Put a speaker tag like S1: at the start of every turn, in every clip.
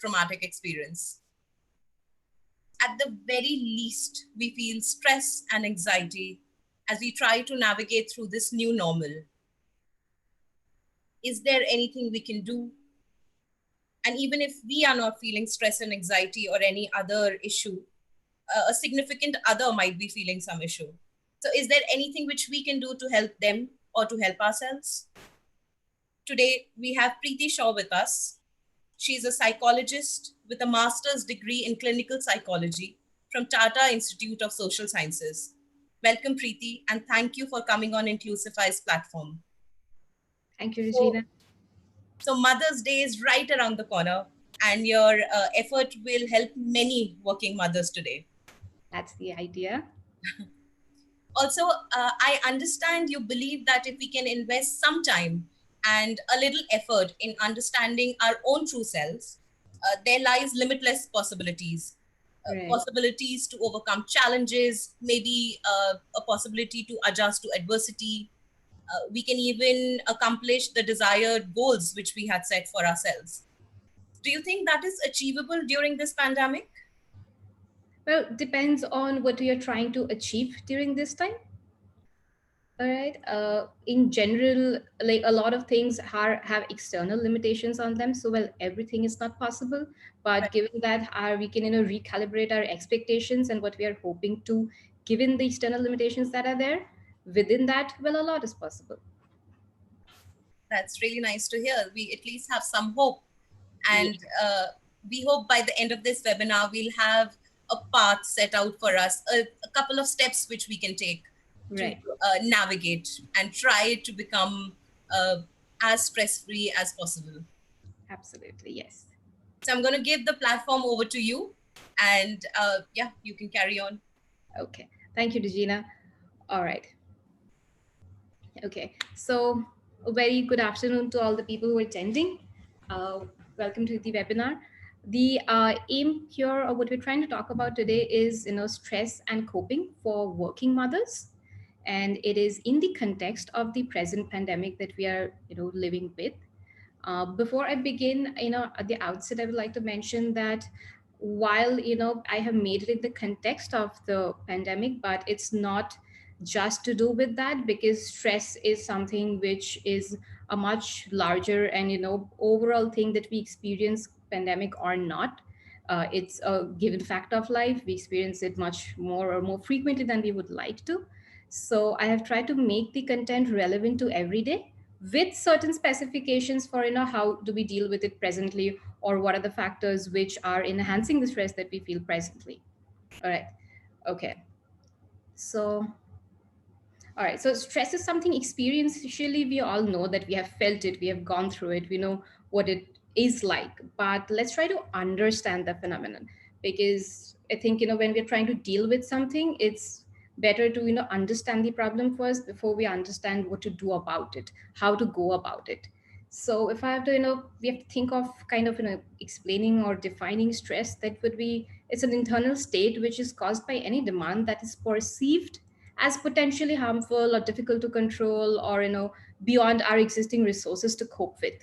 S1: traumatic experience. At the very least, we feel stress and anxiety as we try to navigate through this new normal. Is there anything we can do? And even if we are not feeling stress and anxiety or any other issue, a significant other might be feeling some issue. So is there anything which we can do to help them or to help ourselves? Today, we have Preeti Shaw with us. She's a psychologist with a master's degree in clinical psychology from Tata Institute of Social Sciences. Welcome, Preeti, and thank you for coming on Inclusify's platform.
S2: Thank you, Regina.
S1: So Mother's Day is right around the corner, and your effort will help many working mothers today.
S2: That's the idea.
S1: Also, I understand you believe that if we can invest some time and a little effort in understanding our own true selves, there lies limitless possibilities.
S2: Right.
S1: Possibilities to overcome challenges, maybe a possibility to adjust to adversity. We can even accomplish the desired goals which we had set for ourselves. Do you think that is achievable during this pandemic?
S2: Well, depends on what you're trying to achieve during this time. All right. In general, like a lot of things have external limitations on them. So, well, everything is not possible. But given that, we can recalibrate our expectations and what we are hoping to, given the external limitations that are there. Within that, well, a lot is possible.
S1: That's really nice to hear. We at least have some hope. And
S2: Yeah.
S1: we hope by the end of this webinar, we'll have a path set out for us, a couple of steps which we can take to
S2: Right.
S1: navigate and try to become as stress-free as possible.
S2: Absolutely. Yes.
S1: So I'm going to give the platform over to you. And yeah, you can carry on.
S2: Okay. Thank you, Regina. All right. Okay. So, a very good afternoon to all the people who are attending. Uh, Welcome to the webinar. The aim here, or what we're trying to talk about today, is stress and coping for working mothers, and it is in the context of the present pandemic that we are living with. Before I begin, at the outset, I would like to mention that while I have made it in the context of the pandemic, but it's not just to do with that, because stress is something which is a much larger and overall thing that we experience, pandemic or not. It's a given fact of life. We experience it much more or more frequently than we would like to. So I have tried to make the content relevant to every day, with certain specifications for how do we deal with it presently, or what are the factors which are enhancing the stress that we feel presently. All right. Okay. So all right, so stress is something experientially we all know that we have felt it, we have gone through it, we know what it is like. But let's try to understand the phenomenon, because I think when we're trying to deal with something, it's better to understand the problem first before we understand what to do about it, how to go about it. So if I have to we have to think of kind of explaining or defining stress, that would be, it's an internal state which is caused by any demand that is perceived as potentially harmful or difficult to control, or beyond our existing resources to cope with.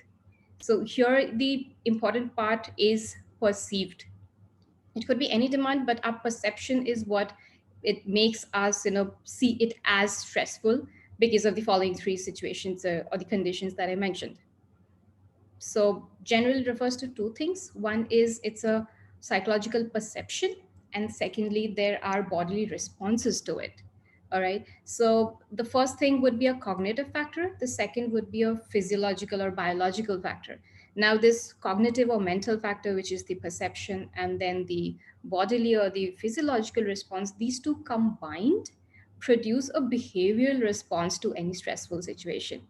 S2: So here the important part is perceived. It could be any demand, but our perception is what it makes us see it as stressful, because of the following three situations, or the conditions that I mentioned. So generally refers to two things. One is it's a psychological perception, and secondly, there are bodily responses to it. All right. So the first thing would be a cognitive factor. The second would be a physiological or biological factor. Now, this cognitive or mental factor, which is the perception, and then the bodily or the physiological response, these two combined produce a behavioral response to any stressful situation.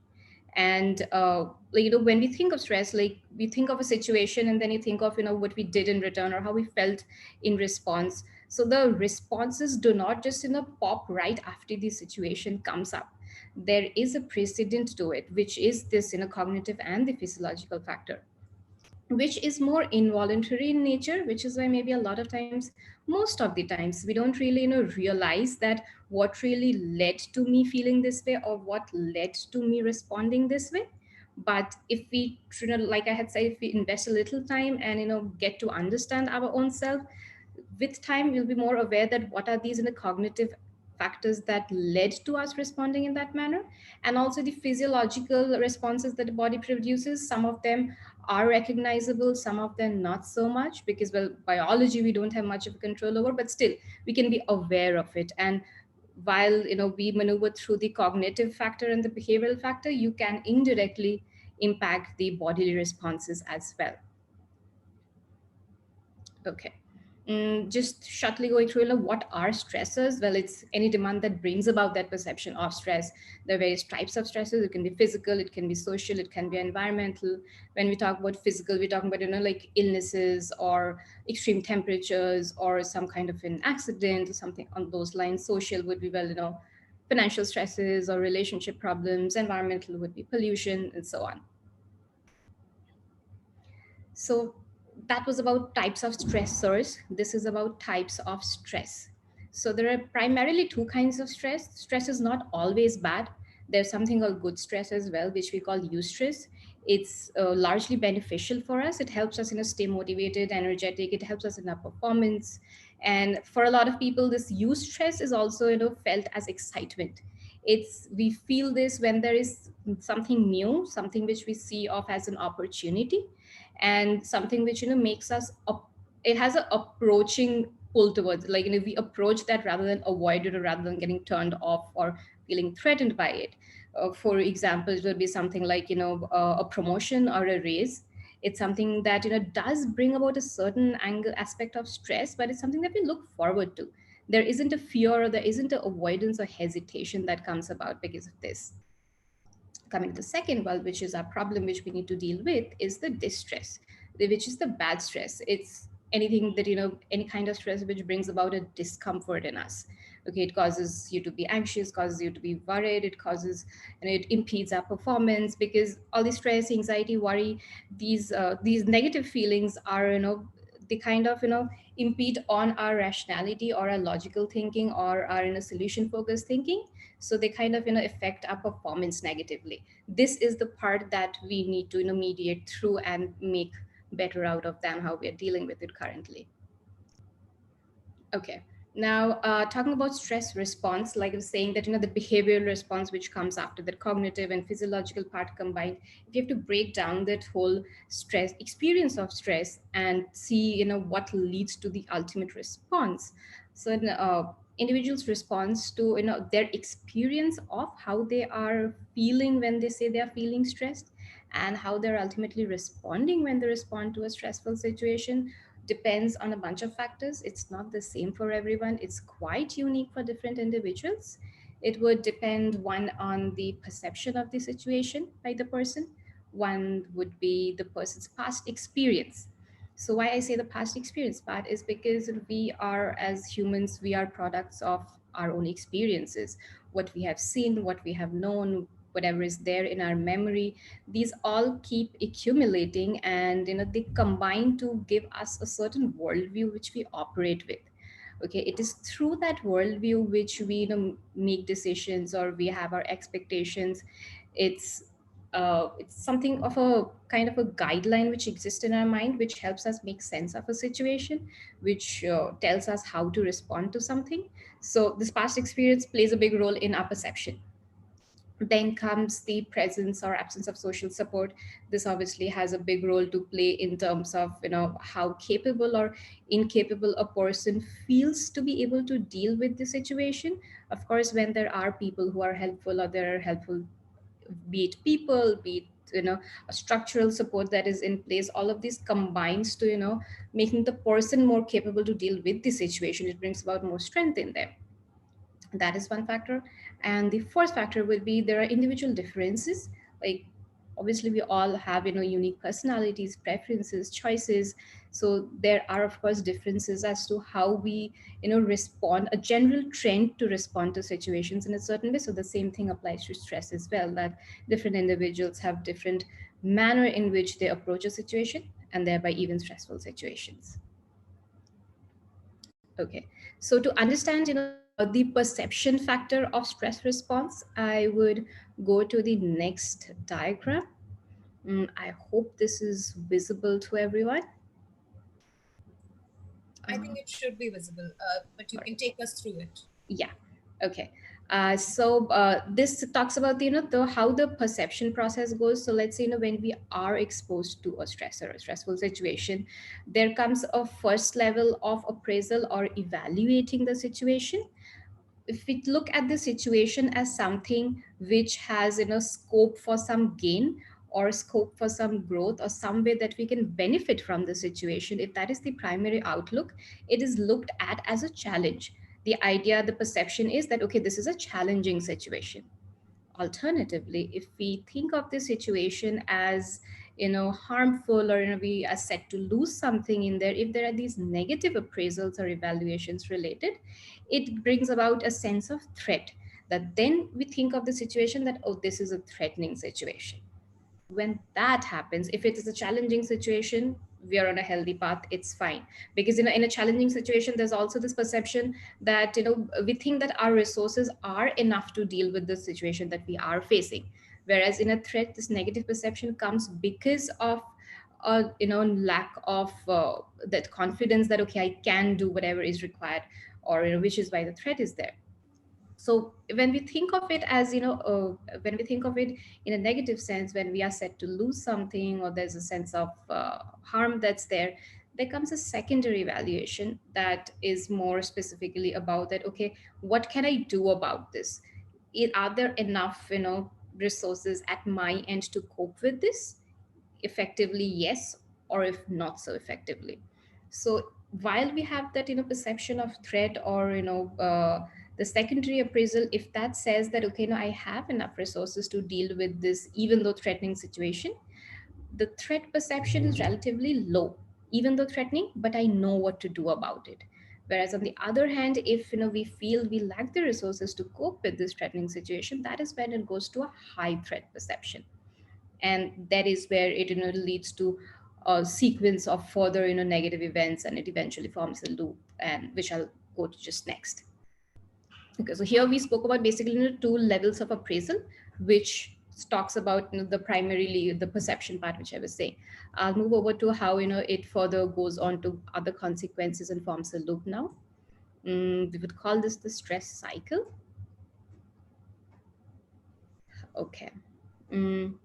S2: And like, when we think of stress, like we think of a situation and then you think of what we did in return, or how we felt in response. So the responses do not just pop right after the situation comes up. There is a precedent to it, which is this cognitive and the physiological factor, which is more involuntary in nature, which is why maybe a lot of times, most of the times, we don't really realize that what really led to me feeling this way, or what led to me responding this way. But if we, like I had said, if we invest a little time and get to understand our own self, with time we'll be more aware that what are these cognitive factors that led to us responding in that manner, and also the physiological responses that the body produces. Some of them are recognizable, some of them not so much, because well, biology we don't have much of control over, but still we can be aware of it. And while we maneuver through the cognitive factor and the behavioral factor, you can indirectly impact the bodily responses as well. Okay. Just shortly going through, what are stressors? Well, it's any demand that brings about that perception of stress. There are various types of stresses. It can be physical, it can be social, it can be environmental. When we talk about physical, we're talking about, like illnesses or extreme temperatures or some kind of an accident or something on those lines. Social would be, well, financial stresses or relationship problems. Environmental would be pollution and so on. So that was about types of stressors. This is about types of stress. So there are primarily two kinds of stress. Stress is not always bad. There's something called good stress as well, which we call eustress. It's largely beneficial for us. It helps us, stay motivated, energetic. It helps us in our performance. And for a lot of people, this eustress is also, felt as excitement. It's We feel this when there is something new, something which we see of as an opportunity, and something which makes us up. It has an approaching pull towards, like we approach that rather than avoid it, or rather than getting turned off or feeling threatened by it. For example, it would be something like a promotion or a raise. It's something that does bring about a certain angle aspect of stress, but it's something that we look forward to. There isn't a fear, or there isn't a avoidance or hesitation that comes about because of this. Coming to the second one, which is our problem, which we need to deal with, is the distress, which is the bad stress. It's anything that any kind of stress which brings about a discomfort in us. Okay, it causes you to be anxious, causes you to be worried, it causes, and it impedes our performance, because all the stress, anxiety, worry, these negative feelings are, they kind of impede on our rationality or our logical thinking or our solution focused thinking. So they kind of affect our performance negatively. This is the part that we need to mediate through and make better out of than how we are dealing with it currently. Okay. Now, talking about stress response, like I was saying, that the behavioral response which comes after that cognitive and physiological part combined, if you have to break down that whole stress experience of stress and see what leads to the ultimate response. So, individuals' response to their experience of how they are feeling when they say they are feeling stressed, and how they're ultimately responding when they respond to a stressful situation, depends on a bunch of factors. It's not the same for everyone. It's quite unique for different individuals. It would depend, one, on the perception of the situation by the person. One would be the person's past experience. So why I say the past experience part is because we are, as humans, we are products of our own experiences. What we have seen, what we have known, whatever is there in our memory, these all keep accumulating, and they combine to give us a certain worldview which we operate with. Okay, it is through that worldview which we make decisions, or we have our expectations. It's something of a kind of a guideline which exists in our mind, which helps us make sense of a situation, which tells us how to respond to something. So this past experience plays a big role in our perception. Then comes the presence or absence of social support. This obviously has a big role to play in terms of how capable or incapable a person feels to be able to deal with the situation. Of course, when there are people who are helpful, or there are helpful, be it people, be it a structural support that is in place, all of this combines to making the person more capable to deal with the situation. It brings about more strength in them. That is one factor. And the fourth factor would be, there are individual differences. Like, obviously we all have unique personalities, preferences, choices. So there are, of course, differences as to how we respond, a general trend to respond to situations in a certain way. So the same thing applies to stress as well, that different individuals have different manner in which they approach a situation, and thereby even stressful situations. Okay, so to understand, the perception factor of stress response, I would go to the next diagram. I hope this is visible to everyone.
S1: I think it should be visible, but you
S2: All right.
S1: can take us through it.
S2: Yeah. Okay. So this talks about the how the perception process goes. So let's say when we are exposed to a stressor, a stressful situation, there comes a first level of appraisal or evaluating the situation. If we look at the situation as something which has scope for some gain or scope for some growth or some way that we can benefit from the situation, if that is the primary outlook, it is looked at as a challenge. The idea, the perception is that okay, this is a challenging situation. Alternatively, if we think of the situation as harmful, or we are set to lose something in there, if there are these negative appraisals or evaluations related, it brings about a sense of threat, that then we think of the situation that oh, this is a threatening situation. When that happens, if it is a challenging situation, we are on a healthy path, it's fine. Because in a challenging situation, there's also this perception that we think that our resources are enough to deal with the situation that we are facing. Whereas in a threat, this negative perception comes because of lack of that confidence that okay, I can do whatever is required, or which is why the threat is there. So when we think of it as when we think of it in a negative sense, when we are set to lose something or there's a sense of harm that's there, there comes a secondary evaluation that is more specifically about that okay, what can I do about this? Are there enough resources at my end to cope with this effectively? Yes. Or if not so effectively. So while we have that perception of threat, or the secondary appraisal, if that says that okay, no, I have enough resources to deal with this even though threatening situation, the threat perception is relatively low, even though threatening, but I know what to do about it. Whereas on the other hand, if we feel we lack the resources to cope with this threatening situation, that is when it goes to a high threat perception. And that is where it leads to a sequence of further negative events, and it eventually forms a loop, and which I'll go to just next. Okay, so here we spoke about basically two levels of appraisal, which talks about the primarily the perception part, which I was saying. I'll move over to how it further goes on to other consequences and forms a loop now. We would call this the stress cycle. Okay. Mm,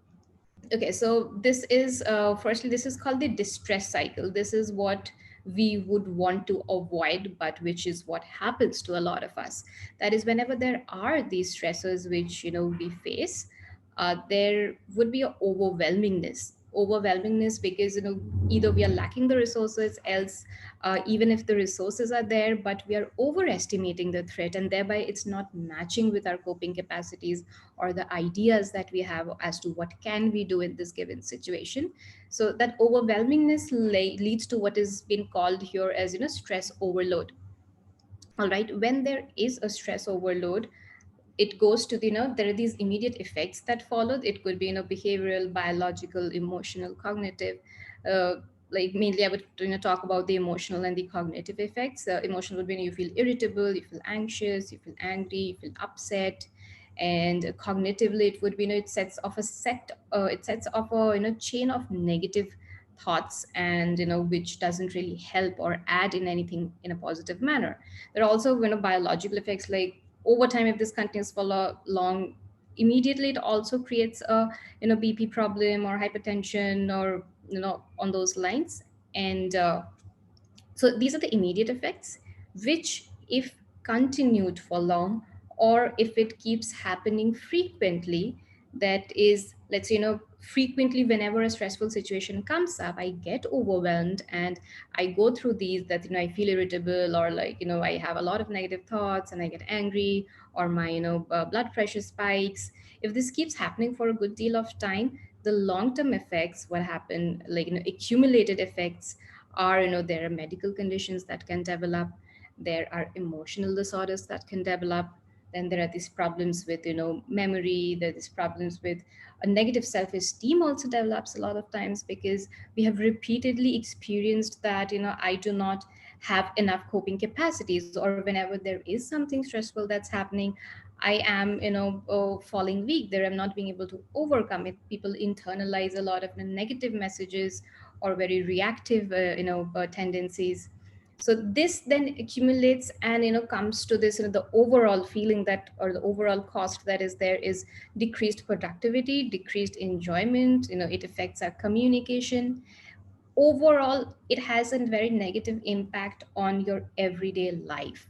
S2: okay, so this is firstly, this is called the distress cycle. This is what we would want to avoid, but which is what happens to a lot of us. That is, whenever there are these stressors which we face, there would be a overwhelmingness, because either we are lacking the resources, else even if the resources are there, but we are overestimating the threat, and thereby it's not matching with our coping capacities or the ideas that we have as to what can we do in this given situation. So that overwhelmingness leads to what is being called here as stress overload. All right, when there is a stress overload, it goes to the there are these immediate effects that follow. It could be behavioral, biological, emotional, cognitive. uh, like mainly I would talk about the emotional and the cognitive effects. Emotional would be you feel irritable, you feel anxious, you feel angry, you feel upset. And cognitively it would be it sets off a chain of negative thoughts, and which doesn't really help or add in anything in a positive manner. There are also biological effects, like over time, if this continues for long, immediately it also creates a BP problem or hypertension, or on those lines. And so these are the immediate effects, which, if continued for long, or if it keeps happening frequently, that is, let's say, frequently, whenever a stressful situation comes up, I get overwhelmed and I go through these, that, I feel irritable, or like, I have a lot of negative thoughts and I get angry, or my, blood pressure spikes. If this keeps happening for a good deal of time, the long term effects, what happen, like, accumulated effects are, there are medical conditions that can develop, there are emotional disorders that can develop, then there are these problems with memory, there are these problems with a negative self-esteem also develops a lot of times, because we have repeatedly experienced that I do not have enough coping capacities, or whenever there is something stressful that's happening, I am, falling weak. There, I'm not being able to overcome it. People internalize a lot of the negative messages or very reactive, tendencies. So this then accumulates and comes to this, the overall feeling that, or the overall cost that is there, is decreased productivity, decreased enjoyment. It affects our communication. Overall, it has a very negative impact on your everyday life.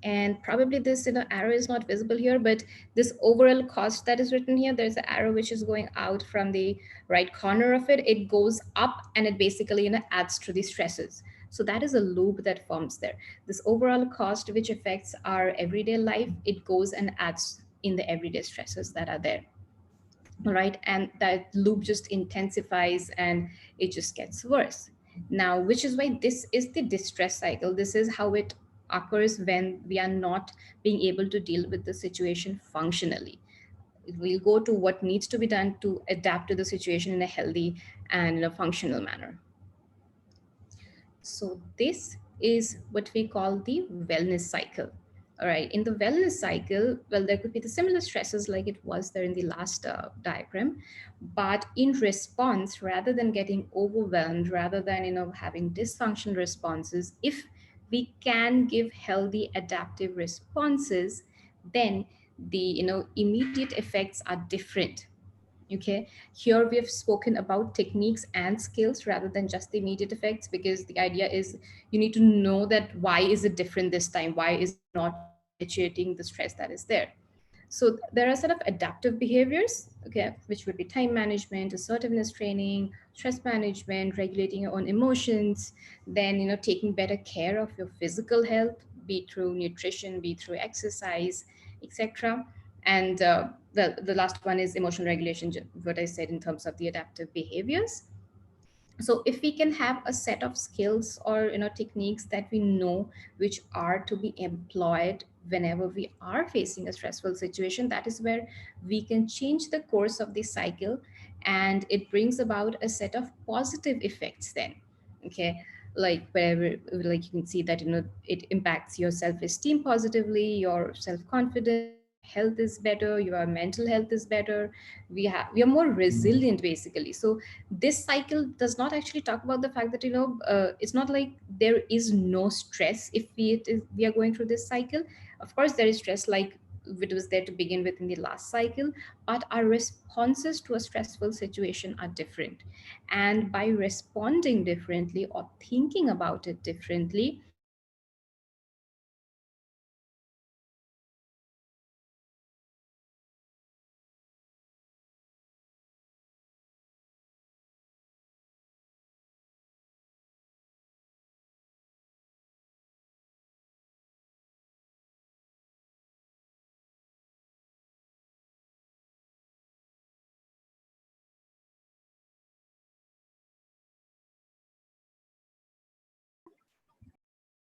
S2: And probably this, arrow is not visible here, but this overall cost that is written here, there's an arrow which is going out from the right corner of it. It goes up and it basically, adds to the stresses. So that is a loop that forms there. This overall cost which affects our everyday life, it goes and adds in the everyday stresses that are there. Right, and that loop just intensifies and it just gets worse. Now, which is why this is the distress cycle. This is how it occurs when we are not being able to deal with the situation functionally. We'll go to what needs to be done to adapt to the situation in a healthy and in a functional manner. So this is what we call the wellness cycle. All right. In the wellness cycle, well, there could be the similar stresses like it was there in the last diagram, but in response, rather than getting overwhelmed, rather than having dysfunctional responses, if we can give healthy adaptive responses, then the immediate effects are different. Okay, here we have spoken about techniques and skills rather than just the immediate effects, because the idea is you need to know that why is it different this time, why is it not perpetuating the stress that is there. So there are sort of adaptive behaviors, okay, which would be time management, assertiveness training, stress management, regulating your own emotions, then taking better care of your physical health, be it through nutrition, be it through exercise, etc. And the last one is emotional regulation, what I said in terms of the adaptive behaviors. So if we can have a set of skills or techniques that we know which are to be employed whenever we are facing a stressful situation, that is where we can change the course of the cycle, and it brings about a set of positive effects then. Okay, like wherever, like you can see that it impacts your self-esteem positively, your self-confidence, your health is better, your mental health is better. We are more resilient basically. So this cycle does not actually talk about the fact that it's not like there is no stress if we are going through this cycle. Of course there is stress, like it was there to begin with in the last cycle, but our responses to a stressful situation are different. And by responding differently or thinking about it differently, we can actually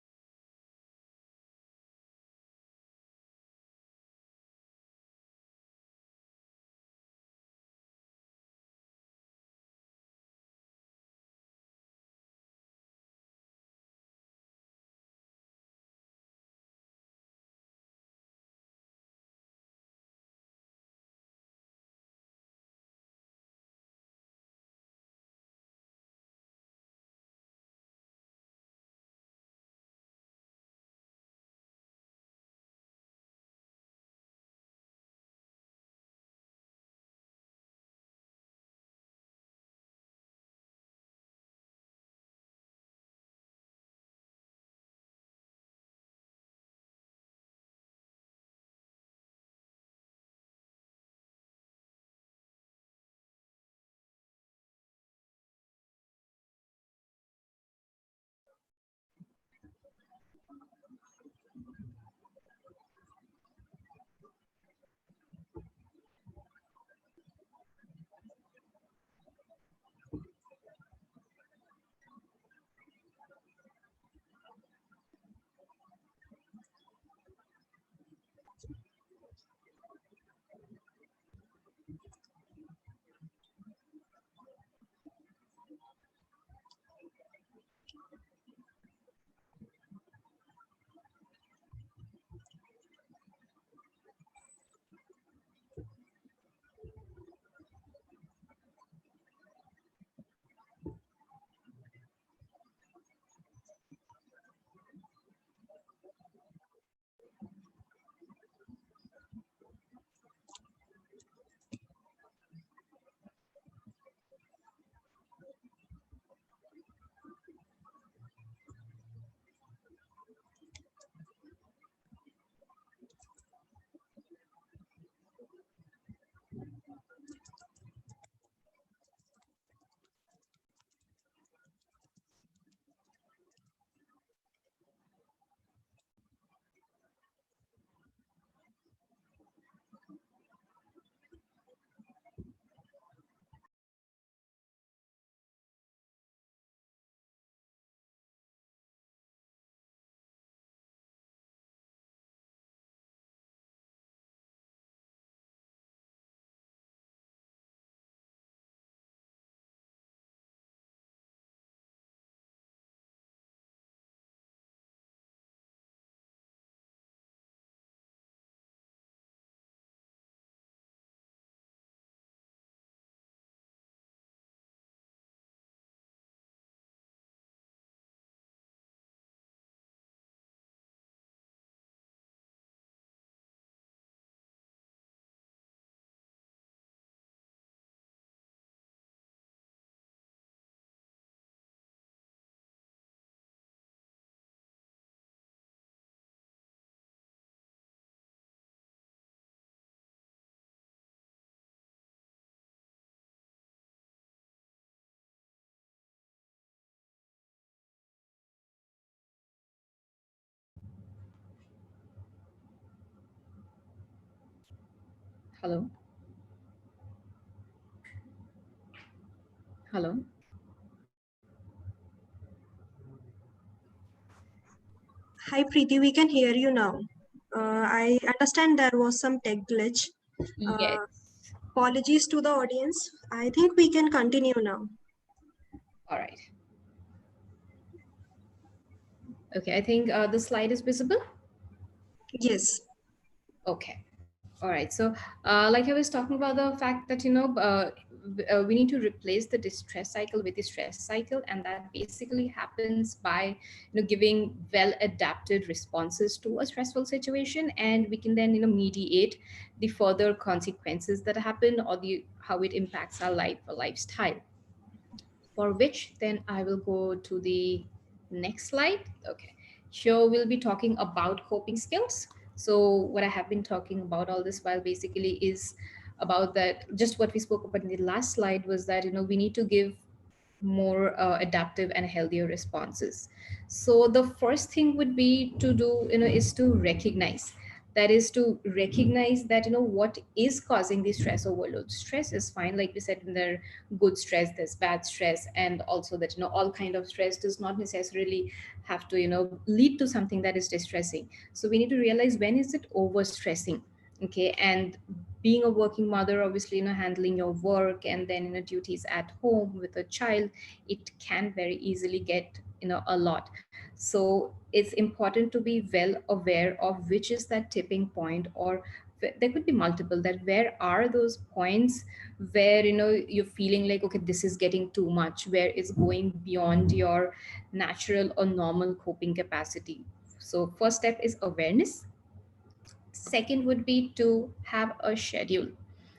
S2: Hello, hello.
S3: Hi Preeti, we can hear you now. I understand there was some tech glitch.
S2: Yes.
S3: Uh, Apologies to the audience. I think we can continue now.
S2: All right. Okay, I think the slide is visible.
S3: Yes,
S2: Okay. All right. So, like I was talking about the fact that, we need to replace the distress cycle with the stress cycle, and that basically happens by, giving well adapted responses to a stressful situation, and we can then, mediate the further consequences that happen, or the how it impacts our life or lifestyle. For which then I will go to the next slide. Okay. Here we'll be talking about coping skills. So what I have been talking about all this while basically is about that, just what we spoke about in the last slide was that, we need to give more adaptive and healthier responses. So the first thing would be to do, is to recognize, that is to recognize that, what is causing the stress overload. Stress is fine, like we said, in there good stress, there's bad stress, and also that, all kind of stress does not necessarily have to, lead to something that is distressing. So we need to realize when is it over stressing. Okay. And being a working mother, obviously, handling your work and then, duties at home with a child, it can very easily get, a lot. So it's important to be well aware of which is that tipping point, or there could be multiple, that where are those points where, you're feeling like, okay, this is getting too much, where it's going beyond your natural or normal coping capacity. So first step is awareness. Second would be to have a schedule.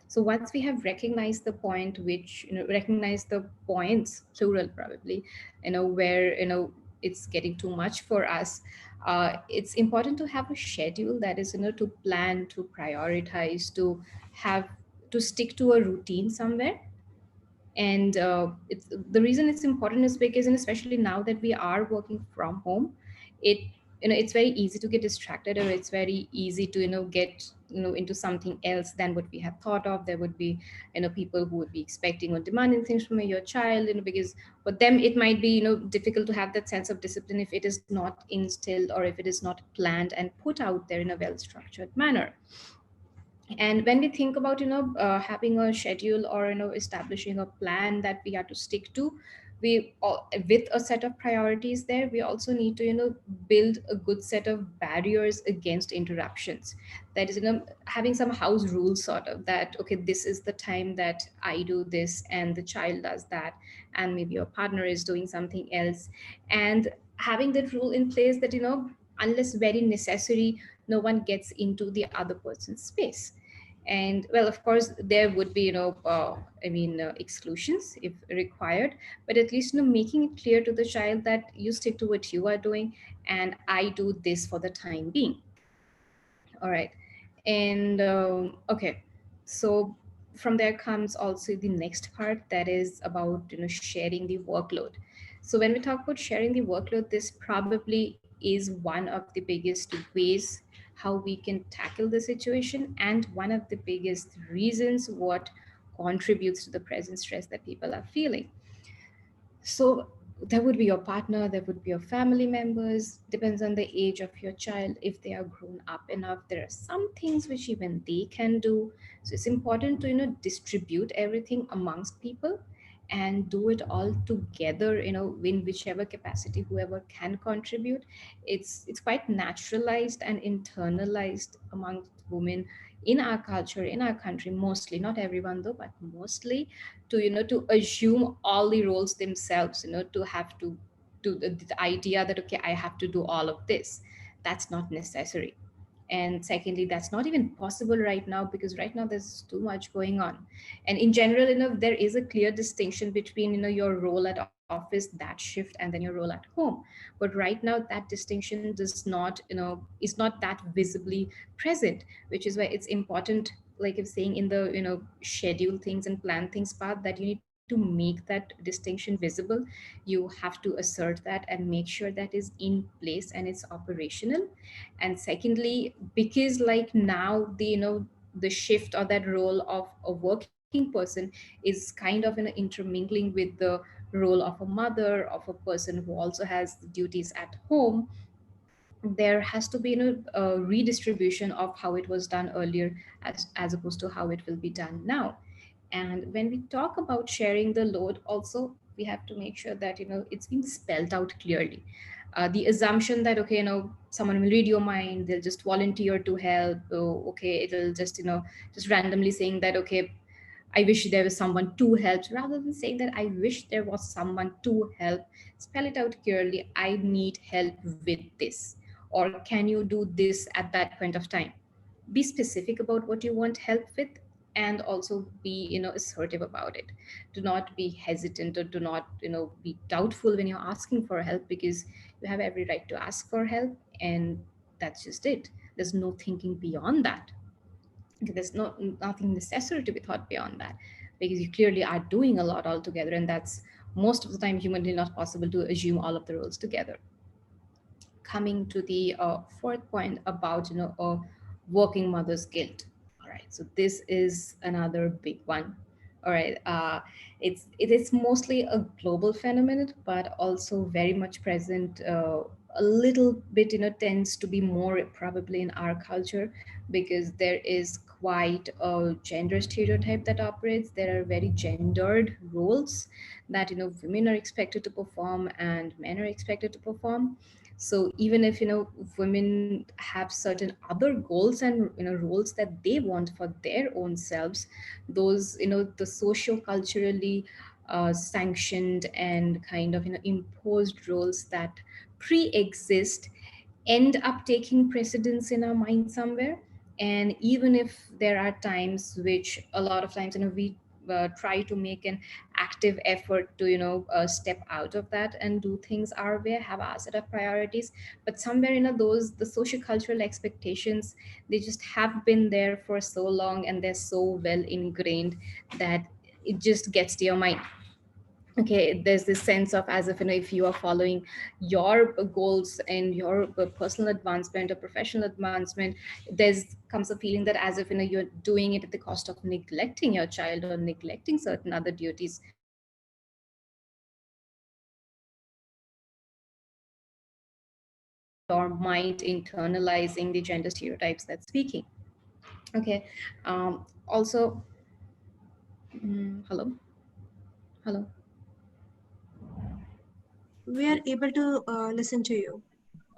S2: So once we have recognized the point, which, recognize the points, plural probably, where, it's getting too much for us, it's important to have a schedule, that is, to plan, to prioritize, to have, to stick to a routine somewhere. And it's the reason it's important is because, and especially now that we are working from home, it, it's very easy to get distracted, or it's very easy to, get, into something else than what we have thought of. There would be, people who would be expecting or demanding things from your child, because for them it might be, difficult to have that sense of discipline if it is not instilled, or if it is not planned and put out there in a well structured manner. And when we think about, having a schedule, or, establishing a plan that we have to stick to, with a set of priorities there, we also need to, build a good set of barriers against interruptions. That is, having some house rules, sort of, that okay, this is the time that I do this and the child does that, and maybe your partner is doing something else. And having that rule in place that, unless very necessary, no one gets into the other person's space. And well, of course there would be, exclusions if required, but at least, making it clear to the child that you stick to what you are doing, and I do this for the time being. All right. And okay, so from there comes also the next part, that is about, sharing the workload. So when we talk about sharing the workload, this probably is one of the biggest ways how we can tackle the situation, and one of the biggest reasons what contributes to the present stress that people are feeling. So there would be your partner, there would be your family members, depends on the age of your child. If they are grown up enough, there are some things which even they can do. So it's important to, distribute everything amongst people, and do it all together, in whichever capacity whoever can contribute. It's quite naturalized and internalized amongst women in our culture, in our country, mostly, not everyone though, but mostly, to, to assume all the roles themselves, to have to do the idea that okay, I have to do all of this. That's not necessary. And secondly, that's not even possible right now, because right now there's too much going on. And in general, there is a clear distinction between, your role at office, that shift, and then your role at home. But right now that distinction does not, is not that visibly present, which is why it's important, like if saying in the, schedule things and plan things part, that you need to make that distinction visible. You have to assert that and make sure that is in place and it's operational. And secondly, because like now the, the shift or that role of a working person is kind of intermingling with the role of a mother, of a person who also has duties at home. There has to be a redistribution of how it was done earlier, as opposed to how it will be done now. And when we talk about sharing the load also, we have to make sure that it's being spelled out clearly. The assumption that, okay, someone will read your mind, they'll just volunteer to help. Oh, okay, it'll just just randomly saying that, okay, I wish there was someone to help, rather than saying that I wish there was someone to help. Spell it out clearly. I need help with this, or can you do this at that point of time? Be specific about what you want help with, and also be assertive about it. Do not be hesitant, or do not be doubtful when you're asking for help, because you have every right to ask for help, and that's just it. There's no thinking beyond that. Okay, there's nothing necessary to be thought beyond that, because you clearly are doing a lot altogether, and that's most of the time humanly not possible to assume all of the roles together. Coming to the fourth point about a working mother's guilt. All right, so this is another big one. All right, it is mostly a global phenomenon, but also very much present, a little bit tends to be more probably in our culture, because there is quite a gender stereotype that operates. There are very gendered roles that women are expected to perform and men are expected to perform. So even if women have certain other goals and roles that they want for their own selves, those the socio culturally sanctioned and kind of imposed roles that pre-exist end up taking precedence in our mind somewhere. And even if there are times, which a lot of times we try to make an active effort to step out of that and do things our way, have our set of priorities, but somewhere those the social cultural expectations, they just have been there for so long, and they're so well ingrained that it just gets to your mind. Okay, there's this sense of, as if if you are following your goals and your personal advancement or professional advancement, there's comes a feeling that, as if you're doing it at the cost of neglecting your child or neglecting certain other duties, which your mind internalizing the gender stereotypes that's speaking. Okay. Also, hello, hello.
S3: We are able to listen to you.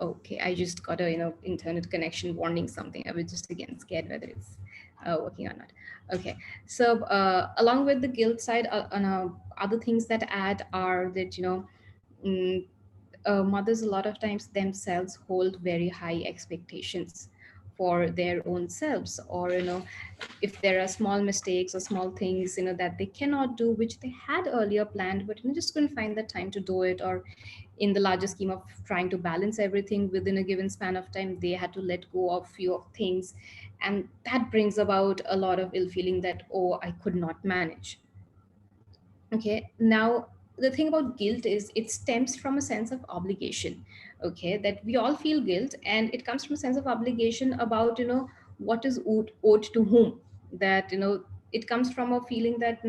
S2: Okay, I just got a internet connection warning something. I was just again scared whether it's working or not. Okay, so along with the guilt side, other things that add are that mm, mothers a lot of times themselves hold very high expectations for their own selves, or if there are small mistakes or small things that they cannot do, which they had earlier planned, but just couldn't find the time to do it, or in the larger scheme of trying to balance everything within a given span of time, they had to let go of few of things, and that brings about a lot of ill feeling that, oh, I could not manage. Okay, now the thing about guilt is it stems from a sense of obligation. Okay, that we all feel guilt, and it comes from a sense of obligation about what is owed to whom. That it comes from a feeling that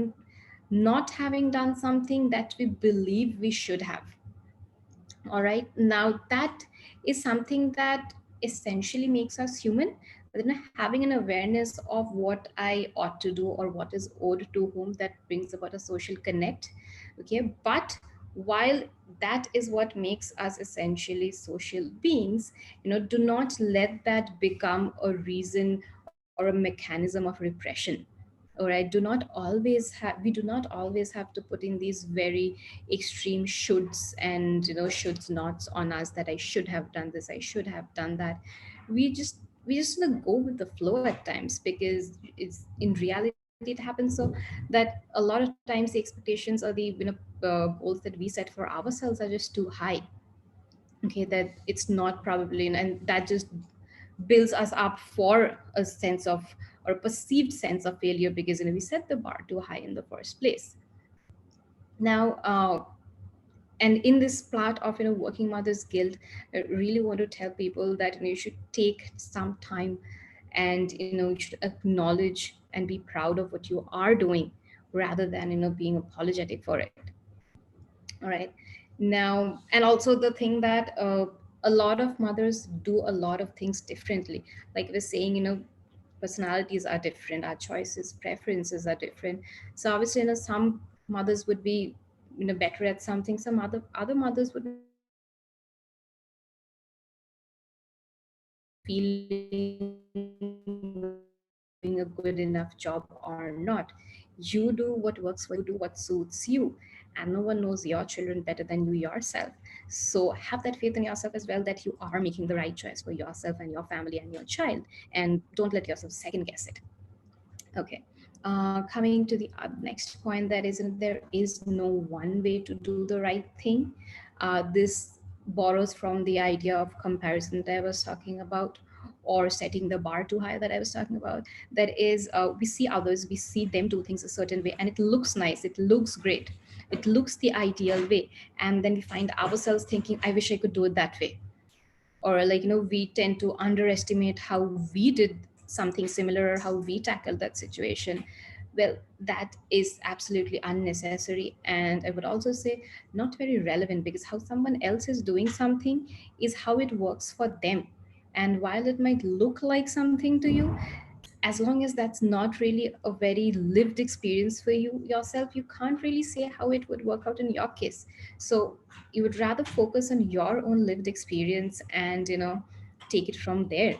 S2: not having done something that we believe we should have. All right, now that is something that essentially makes us human. But having an awareness of what I ought to do or what is owed to whom, that brings about a social connect. Okay, but while that is what makes us essentially social beings, do not let that become a reason or a mechanism of repression. All right, we do not always have to put in these very extreme shoulds and shoulds nots on us, that I should have done this, I should have done that. We just go with the flow at times, because it's in reality it happens so that a lot of times the expectations or the goals that we set for ourselves are just too high. Okay, that it's not probably, and that just builds us up for a sense of, or a perceived sense of failure, because we set the bar too high in the first place. Now, and in this part of working mother's guilt, I really want to tell people that you should take some time and you should acknowledge and be proud of what you are doing rather than being apologetic for it. All right. Now, and also the thing that a lot of mothers do a lot of things differently. Like we're saying, personalities are different, our choices, preferences are different. So obviously, some mothers would be better at something, some other mothers would not be better at something. So there's no one way to do the right thing, and whether you're doing a good enough job or not, you do what works for you, you do what suits you, and no one knows your children better than you yourself. So have that faith in yourself as well, that you are making the right choice for yourself and your family and your child, and don't let yourself second guess it. Okay. Coming to the next point, that is, there is no one way to do the right thing. This borrows from the idea of comparison that I was talking about, or setting the bar too high that I was talking about. That is, we see others, we see them do things a certain way, and it looks nice, it looks great, it looks the ideal way. And then we find ourselves thinking, I wish I could do it that way. Or like we tend to underestimate how we did something similar, or how we tackled that situation. Well, that is absolutely unnecessary, and I would also say not very relevant, because how someone else is doing something is how it works for them. And while it might look like something to you, as long as that's not really a very lived experience for you yourself, you can't really say how it would work out in your case. So you would rather focus on your own lived experience, and take it from there,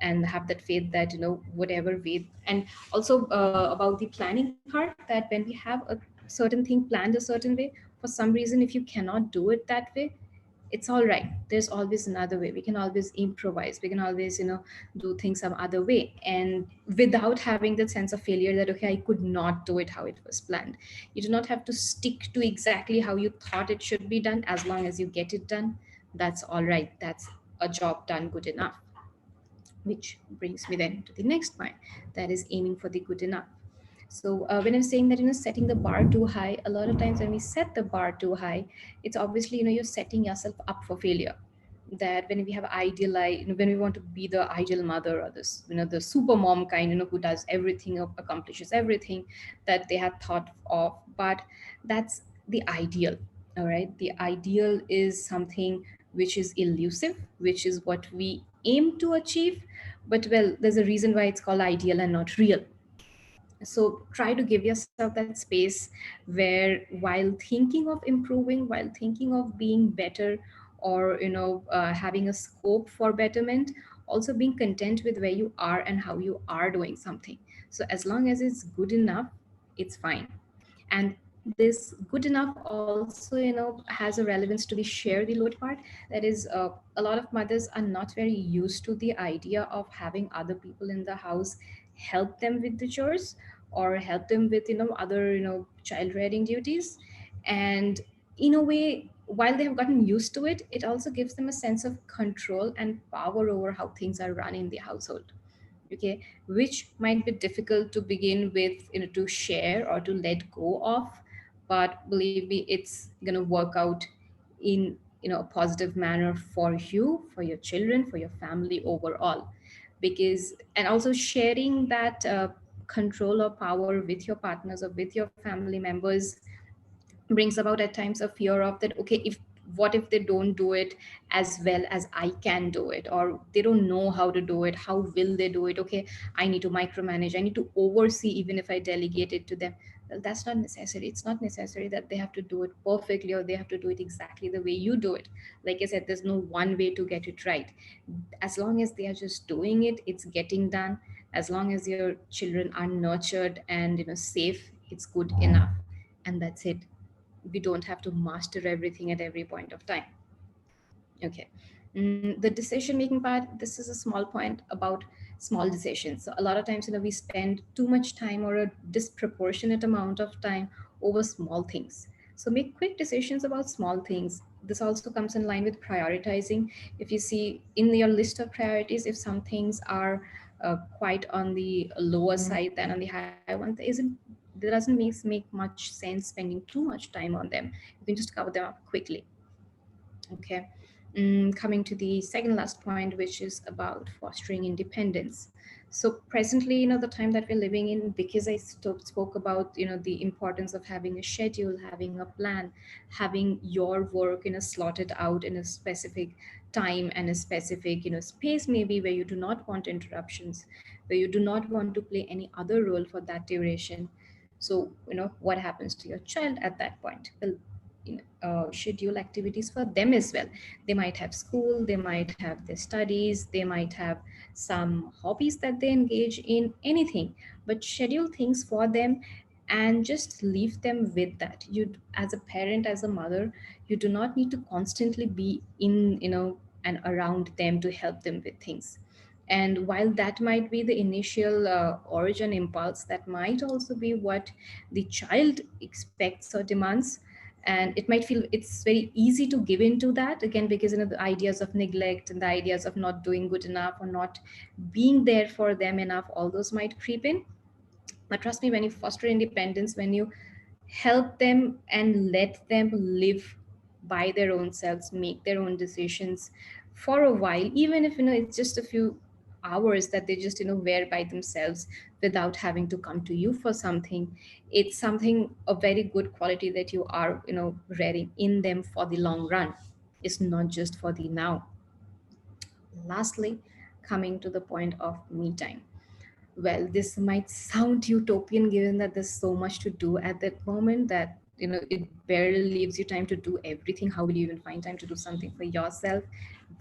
S2: and have that faith that whatever way. And also about the planning part, that when we have a certain thing planned a certain way, for some reason if you cannot do it that way, it's all right, there's always another way. We can always improvise, we can always do things some other way, and without having that sense of failure that okay, I could not do it how it was planned. You do not have to stick to exactly how you thought it should be done. As long as you get it done, that's all right, that's a job done good enough. Which brings me then to the next point, that is aiming for the good enough. So when I'm saying that setting the bar too high, a lot of times when we set the bar too high, it's obviously you're setting yourself up for failure. That when we have ideal, when we want to be the ideal mother, or this the super mom kind, who does everything, accomplishes everything that they had thought of. But that's the ideal. All right, the ideal is something which is elusive, which is what we aim to achieve. But well, there's a reason why it's called ideal and not real. So try to give yourself that space where, while thinking of improving, while thinking of being better, or having a scope for betterment, also being content with where you are and how you are doing something. So as long as it's good enough, it's fine. And this good enough also has a relevance to the share the load part. That is, a lot of mothers are not very used to the idea of having other people in the house help them with the chores, or help them with other child rearing duties. And in a way, while they have gotten used to it, it also gives them a sense of control and power over how things are run in the household. Okay, which might be difficult to begin with, to share or to let go of. But believe me, it's going to work out in a positive manner for you, for your children, for your family overall. Because, and also sharing that control or power with your partners or with your family members brings about at times a fear of that, okay, if what if they don't do it as well as I can do it, or they don't know how to do it, how will they do it? Okay, I need to micromanage, I need to oversee even if I delegate it to them. Well, that's not necessary. It's not necessary that they have to do it perfectly, or they have to do it exactly the way you do it. Like I said, there's no one way to get it right. As long as they are just doing it, it's getting done. As long as your children are nurtured and safe, it's good enough. And that's it. We don't have to master everything at every point of time. Okay. The decision making part, this is a small point about small decisions. So a lot of times, we spend too much time, or a disproportionate amount of time, over small things. So make quick decisions about small things. This also comes in line with prioritizing. If you see in your list of priorities, if some things are quite on the lower side than on the higher one, there doesn't make much sense spending too much time on them. You can just cover them up quickly. Okay. Coming to the second last point, which is about fostering independence. So presently, the time that we're living in, because I spoke about the importance of having a schedule, having a plan, having your work slotted out in a specific time and a specific space, maybe where you do not want interruptions, where you do not want to play any other role for that duration. So what happens to your child at that point? Well, schedule activities for them as well. They might have school, they might have their studies, they might have some hobbies that they engage in, anything, but schedule things for them and just leave them with that. You, as a parent, as a mother, you do not need to constantly be in and around them to help them with things. And while that might be the initial origin impulse, that might also be what the child expects or demands. And it might feel it's very easy to give into that, again, because the ideas of neglect and the ideas of not doing good enough or not being there for them enough, all those might creep in. But trust me, when you foster independence, when you help them and let them live by their own selves, make their own decisions for a while, even if it's just a few hours that they just wear by themselves without having to come to you for something, it's something, a very good quality that you are rearing in them for the long run. It's not just for the now. Lastly, coming to the point of me time. Well, this might sound utopian given that there's so much to do at that moment that it barely leaves you time to do everything. How will you even find time to do something for yourself?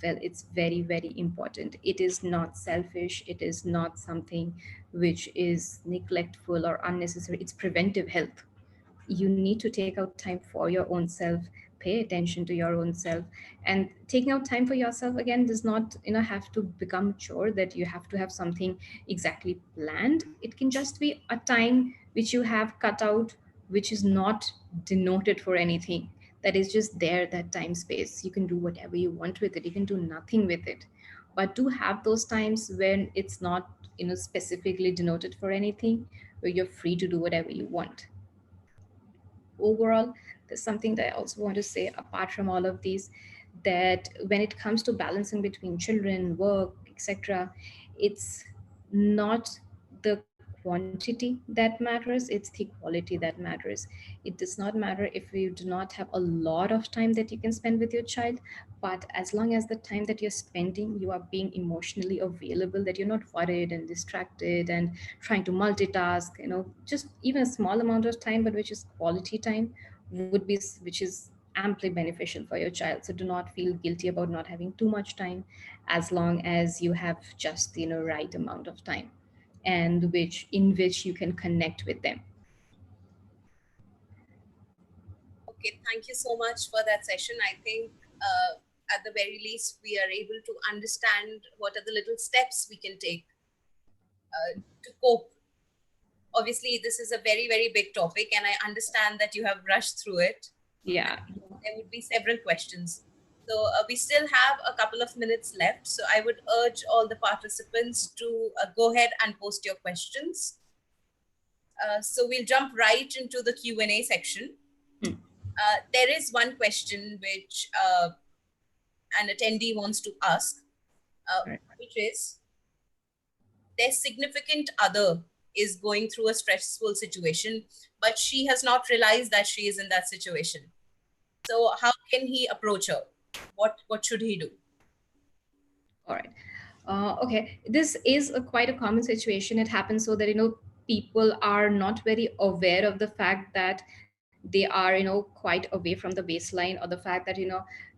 S2: Well, it's very, very important. It is not selfish, it is not something which is neglectful or unnecessary. It's preventive health. You need to take out time for your own self, pay attention to your own self. And taking out time for yourself, again, does not have to become a chore that you have to have something exactly planned. It can just be a time which you have cut out, which is not denoted for anything, that is just there, that time space. You can do whatever you want with it, you can do nothing with it. But do have those times when it's not specifically denoted for anything, where you're free to do whatever you want. Overall, there's something that I also want to say apart from all of these, that when it comes to balancing between children, work, etc., it's not the quantity that matters, it's the quality that matters. It does not matter if you do not have a lot of time that you can spend with your child, but as long as the time that you're spending, you are being emotionally available, that you're not worried and distracted and trying to multitask, just even a small amount of time, but which is quality time, would be which is amply beneficial for your child. So do not feel guilty about not having too much time, as long as you have just the right amount of time, and which you can connect with them.
S1: Okay, thank you so much for that session. I think at the very least, we are able to understand what are the little steps we can take to cope. Obviously, this is a very, very big topic, and I understand that you have rushed through it.
S2: Yeah.
S1: There would be several questions. So we still have a couple of minutes left. So I would urge all the participants to go ahead and post your questions. So we'll jump right into the Q&A section.
S2: Hmm.
S1: There is one question which an attendee wants to ask,
S2: Right.
S1: which is, their significant other is going through a stressful situation, but she has not realized that she is in that situation. So how can he approach her? What should he do?
S2: All right. Okay. This is a quite a common situation. It happens so that people are not very aware of the fact that they are quite away from the baseline, or the fact that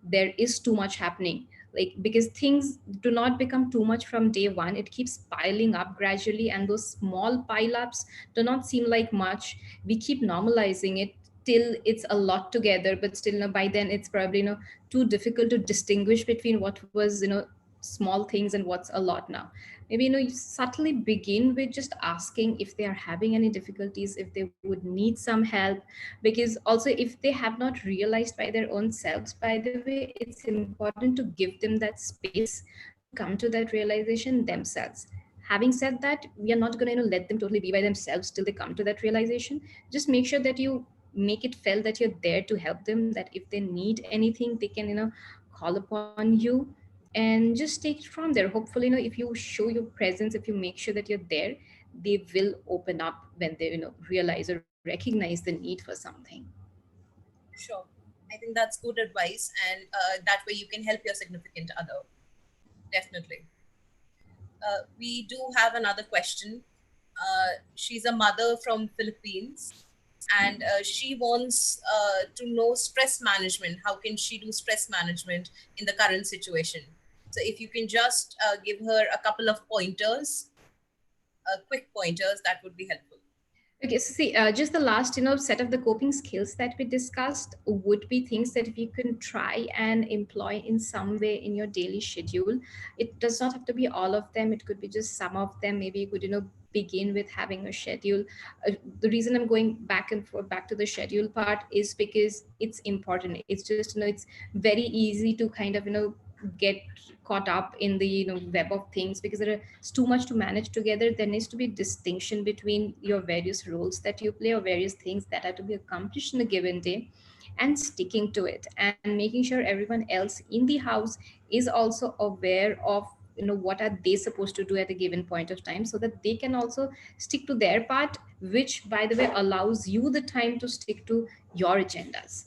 S2: there is too much happening. Like, because things do not become too much from day one, it keeps piling up gradually, and those small pile ups do not seem like much. We keep normalizing it till it's a lot together, but still by then it's probably too difficult to distinguish between what was small things and what's a lot now. Maybe you subtly begin with just asking if they are having any difficulties, if they would need some help. Because also, if they have not realized by their own selves, by the way, it's important to give them that space to come to that realization themselves. Having said that, we are not going to let them totally be by themselves till they come to that realization. Just make sure that you make it felt that you're there to help them, that if they need anything, they can call upon you. and just take it from there. Hopefully, if you show your presence, if you make sure that you're there, they will open up when they realize or recognize the need for something.
S1: Sure. I think that's good advice, and that way you can help your significant other. Definitely. We do have another question. She's a mother from Philippines, and she wants to know stress management. How can she do stress management in the current situation? So if you can just give her a couple of pointers, quick pointers, that would be helpful.
S2: Okay, so see, just the last, set of the coping skills that we discussed would be things that if you can try and employ in some way in your daily schedule. It does not have to be all of them. It could be just some of them. Maybe you could, begin with having a schedule. The reason I'm going back and forth back to the schedule part is because it's important. It's just, it's very easy to kind of, get caught up in the web of things, because it's too much to manage together. There needs to be distinction between your various roles that you play, or various things that are to be accomplished in a given day, and sticking to it, and making sure everyone else in the house is also aware of what are they supposed to do at a given point of time, so that they can also stick to their part, which by the way allows you the time to stick to your agendas.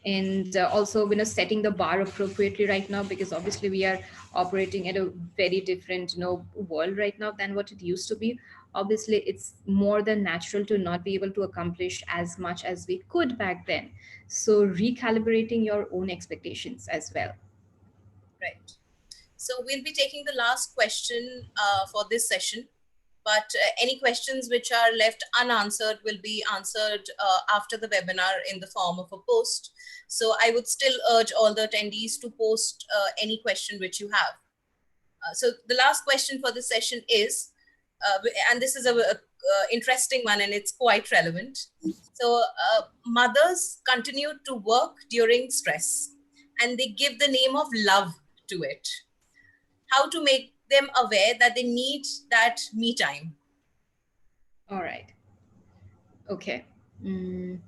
S2: And also setting the bar appropriately right now, because obviously we are operating at a very different world right now than what it used to be. Obviously it's more than natural to not be able to accomplish as much as we could back then, so recalibrating your own expectations as well.
S1: Right. So we'll be taking the last question for this session, but any questions which are left unanswered will be answered after the webinar in the form of a post. So I would still urge all the attendees to post any question which you have. So the last question for this session is, and this is a interesting one and it's quite relevant. So mothers continue to work during stress and they give the name of love to it. How to make them aware that they need that me time?
S2: All right. Okay. Mm.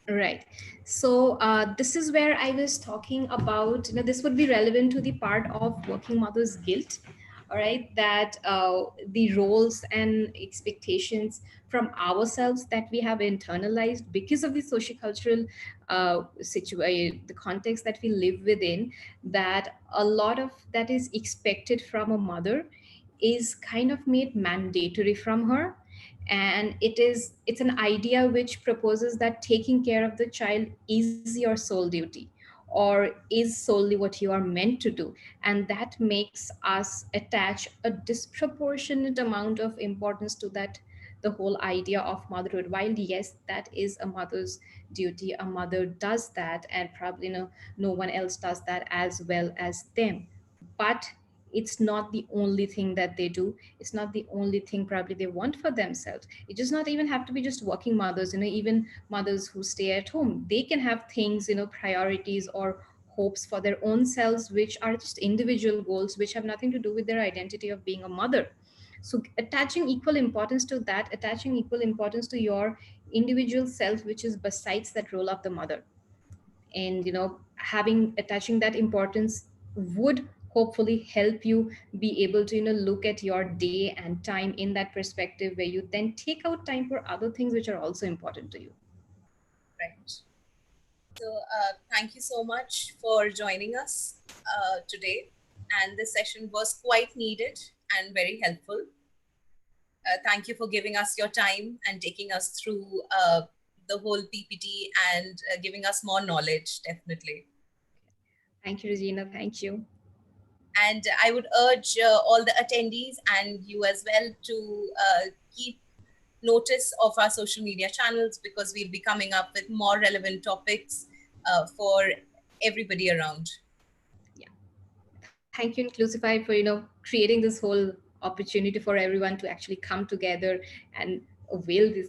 S2: Right. So this is where I was talking about, this would be relevant to the part of working mother's guilt. All right. That the roles and expectations from ourselves that we have internalized because of the sociocultural situation, the context that we live within, that a lot of that is expected from a mother is kind of made mandatory from her. And it's an idea which proposes that taking care of the child is your sole duty, or is solely what you are meant to do. And that makes us attach a disproportionate amount of importance to that, the whole idea of motherhood. While yes, that is a mother's duty, a mother does that, and probably no one else does that as well as them. But it's not the only thing that they do. It's not the only thing probably they want for themselves. It does not even have to be just working mothers. Even mothers who stay at home, they can have things, priorities or hopes for their own selves, which are just individual goals, which have nothing to do with their identity of being a mother. So attaching equal importance to that, attaching equal importance to your individual self, which is besides that role of the mother, and having attaching that importance would hopefully help you be able to look at your day and time in that perspective, where you then take out time for other things which are also important to you.
S1: Right. So thank you so much for joining us today. And this session was quite needed and very helpful. Thank you for giving us your time and taking us through the whole PPT and giving us more knowledge, definitely.
S2: Thank you, Regina. Thank you.
S1: And I would urge all the attendees and you as well to keep notice of our social media channels, because we'll be coming up with more relevant topics for everybody around.
S2: Yeah. Thank you, Inclusify, for creating this whole opportunity for everyone to actually come together and avail this,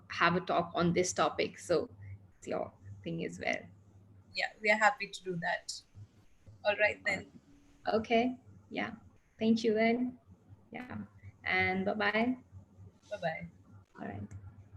S2: have a talk on this topic. So it's your thing as well.
S1: Yeah, we are happy to do that. All right then.
S2: Okay. Yeah. Thank you then. Yeah. And bye bye.
S1: Bye bye.
S2: All right.